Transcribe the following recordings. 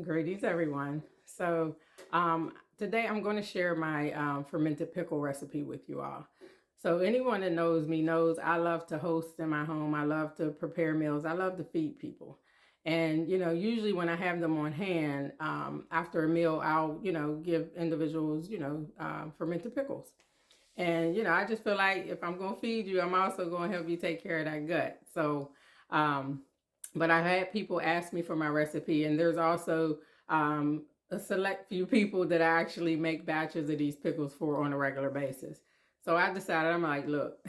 Greetings, everyone. Today I'm going to share my fermented pickle recipe with you all. So anyone that knows me knows I love to host in my home. I love to prepare meals. I love to feed people. And, usually when I have them on hand, after a meal, I'll, give individuals, fermented pickles. And, I just feel like if I'm going to feed you, I'm also going to help you take care of that gut. Um, but I've had people ask me for my recipe, and there's also a select few people that I actually make batches of these pickles for on a regular basis. So I decided, I'm like, look,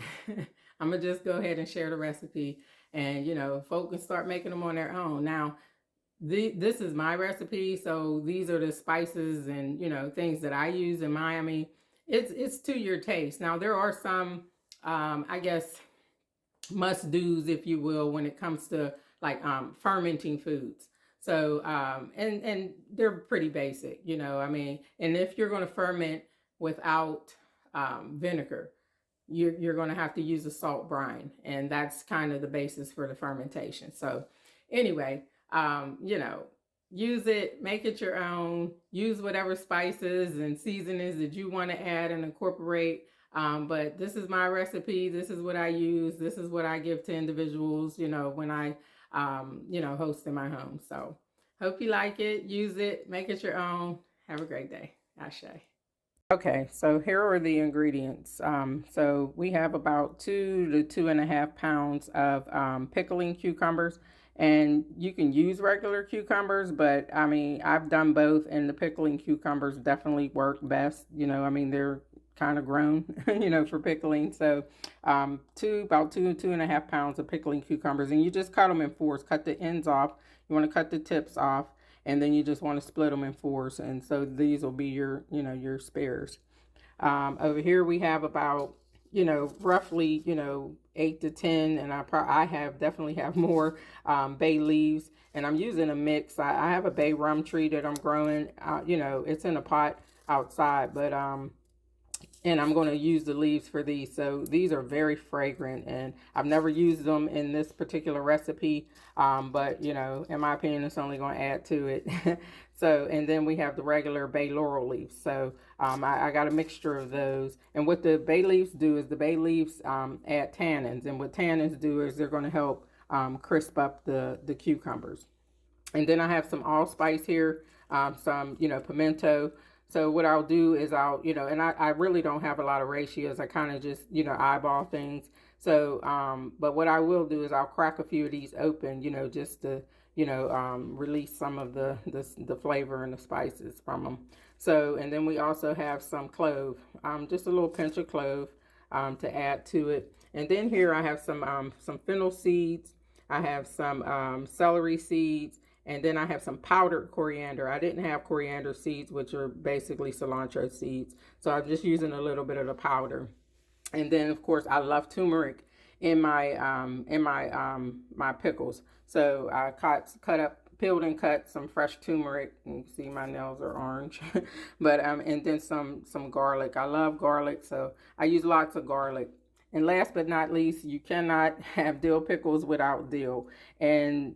I'm gonna just go ahead and share the recipe, and folk can start making them on their own. Now, this is my recipe, so these are the spices and things that I use in Miami. It's to your taste. Now there are some, I guess, must do's, if you will, when it comes to like fermenting foods. And they're pretty basic, I mean, and if you're going to ferment without vinegar, you're going to have to use a salt brine, and that's kind of the basis for the fermentation. So anyway, use it, make it your own, use whatever spices and seasonings that you want to add and incorporate. But this is my recipe. This is what I use. This is what I give to individuals, when I, host in my home. So hope you like it. Use it. Make it your own. Have a great day. Ashe. Okay, so here are the ingredients. So we have about 2 to 2.5 pounds of pickling cucumbers. And you can use regular cucumbers, but I mean, I've done both, and the pickling cucumbers definitely work best. I mean, they're kind of grown, for pickling. So, about 2 to 2.5 pounds of pickling cucumbers, and you just cut them in fours. Cut the ends off. You want to cut the tips off, and then you just want to split them in fours. And so these will be your, your spares. Over here we have about, roughly, 8 to 10, and I definitely have more bay leaves, and I'm using a mix. I have a bay rum tree that I'm growing. It's in a pot outside, but and I'm going to use the leaves for these. So these are very fragrant, and I've never used them in this particular recipe, but in my opinion, it's only going to add to it. So, and then we have the regular bay laurel leaves. So I got a mixture of those, and what the bay leaves do is the bay leaves add tannins, and what tannins do is they're going to help crisp up the cucumbers. And then I have some allspice here, some pimento. So what I'll do is and I really don't have a lot of ratios. I kind of just, eyeball things. So, but what I will do is I'll crack a few of these open, just to, release some of the flavor and the spices from them. So, and then we also have some clove, just a little pinch of clove, to add to it. And then here I have some fennel seeds. I have some celery seeds. And then I have some powdered coriander. I didn't have coriander seeds, which are basically cilantro seeds. So I'm just using a little bit of the powder. And then, of course, I love turmeric in my pickles. So I cut up, peeled and cut some fresh turmeric. You can see my nails are orange. But and then some garlic. I love garlic, so I use lots of garlic. And last but not least, you cannot have dill pickles without dill. And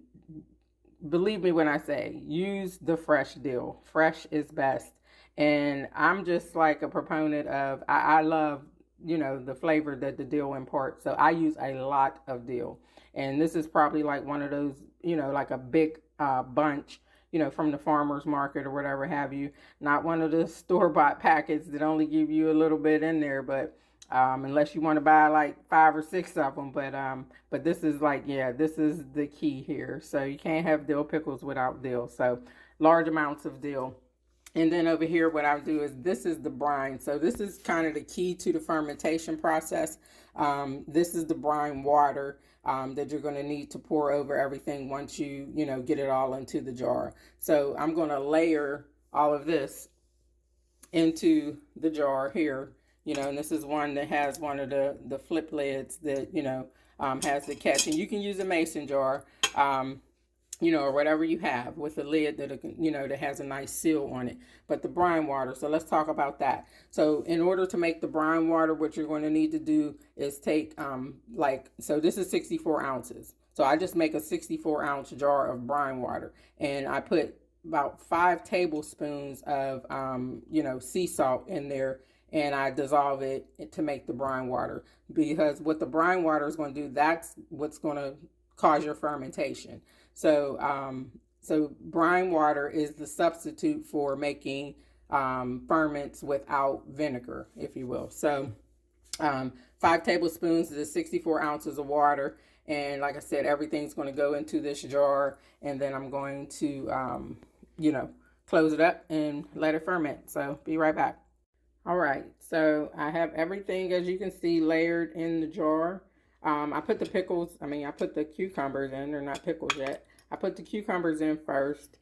believe me when I say use the fresh dill. Fresh is best. And I'm just like a proponent of, I love, the flavor that the dill imparts. So I use a lot of dill. And this is probably like one of those, like a big bunch, from the farmer's market or whatever have you. Not one of the store-bought packets that only give you a little bit in there, but unless you want to buy like 5 or 6 of them. But this is like, yeah, this is the key here. So you can't have dill pickles without dill. So large amounts of dill. And then over here, what I'll do is, this is the brine. So this is kind of the key to the fermentation process. This is the brine water that you're going to need to pour over everything once you, get it all into the jar. So I'm going to layer all of this into the jar here. And this is one that has one of the flip lids that, has the catch. And you can use a mason jar, or whatever you have with a lid that, that has a nice seal on it. But the brine water, so let's talk about that. So in order to make the brine water, what you're going to need to do is take, so this is 64 ounces. So I just make a 64-ounce jar of brine water, and I put about 5 tablespoons of sea salt in there, and I dissolve it to make the brine water. Because what the brine water is going to do, that's what's going to cause your fermentation. So brine water is the substitute for making ferments without vinegar, if you will. So 5 tablespoons is 64 ounces of water. And like I said, everything's going to go into this jar, and then I'm going to, close it up and let it ferment. So be right back. All right, so I have everything, as you can see, layered in the jar. I put the cucumbers in. They're not pickles yet. I put the cucumbers in first,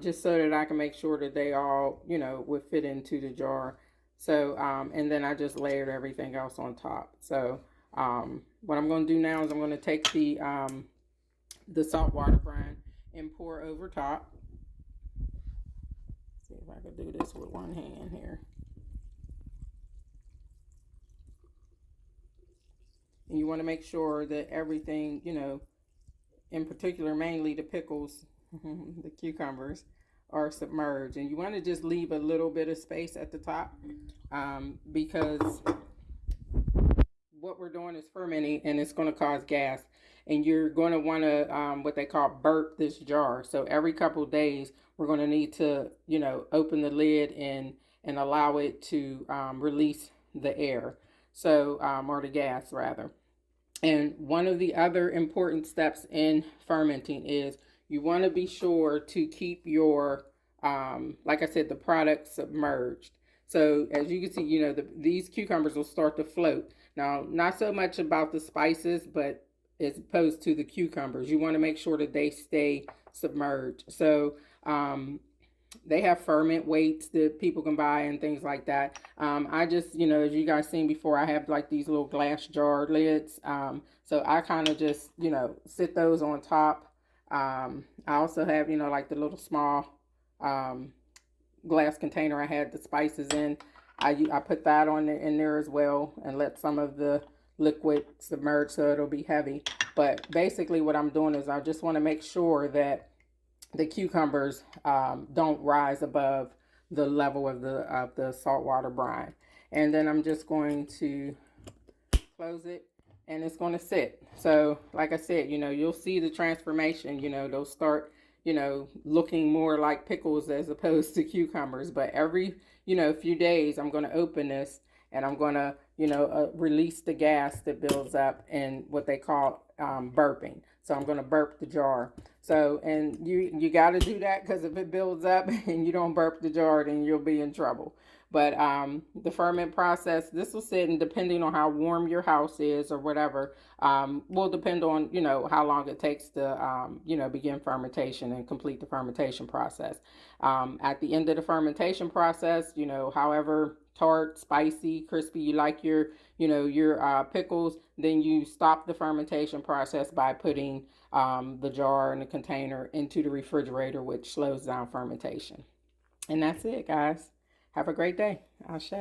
just so that I can make sure that they all, would fit into the jar. So, and then I just layered everything else on top. So, what I'm going to do now is I'm going to take the saltwater brine and pour over top. See if I can do this with one hand here. And you want to make sure that everything, in particular, mainly the pickles, the cucumbers, are submerged. And you want to just leave a little bit of space at the top, because what we're doing is fermenting, and it's going to cause gas. And you're going to want to, what they call, burp this jar. So every couple of days, we're going to need to, open the lid and allow it to release the air. So, or the gas rather. And one of the other important steps in fermenting is you want to be sure to keep your, like I said, the product submerged. So as you can see, these cucumbers will start to float. Now, not so much about the spices, but as opposed to the cucumbers, you want to make sure that they stay submerged. So, they have ferment weights that people can buy and things like that. I just, as you guys seen before, I have like these little glass jar lids. So I kind of just, sit those on top. I also have, like the little small glass container I had the spices in. I put that on in there as well, and let some of the liquid submerge so it'll be heavy. But basically what I'm doing is I just want to make sure that the cucumbers don't rise above the level of the saltwater brine. And then I'm just going to close it, and it's going to sit. So like I said, you'll see the transformation. They'll start, looking more like pickles as opposed to cucumbers. But every, few days, I'm going to open this, and I'm going to, release the gas that builds up, and what they call burping. So I'm going to burp the jar. So, and you got to do that, because if it builds up and you don't burp the jar, then you'll be in trouble. But the ferment process, this will sit, and depending on how warm your house is or whatever, will depend on, how long it takes to, begin fermentation and complete the fermentation process. At the end of the fermentation process, however tart, spicy, crispy you like your pickles, then you stop the fermentation process by putting the jar and the container into the refrigerator, which slows down fermentation. And that's it, guys. Have a great day. Ashe.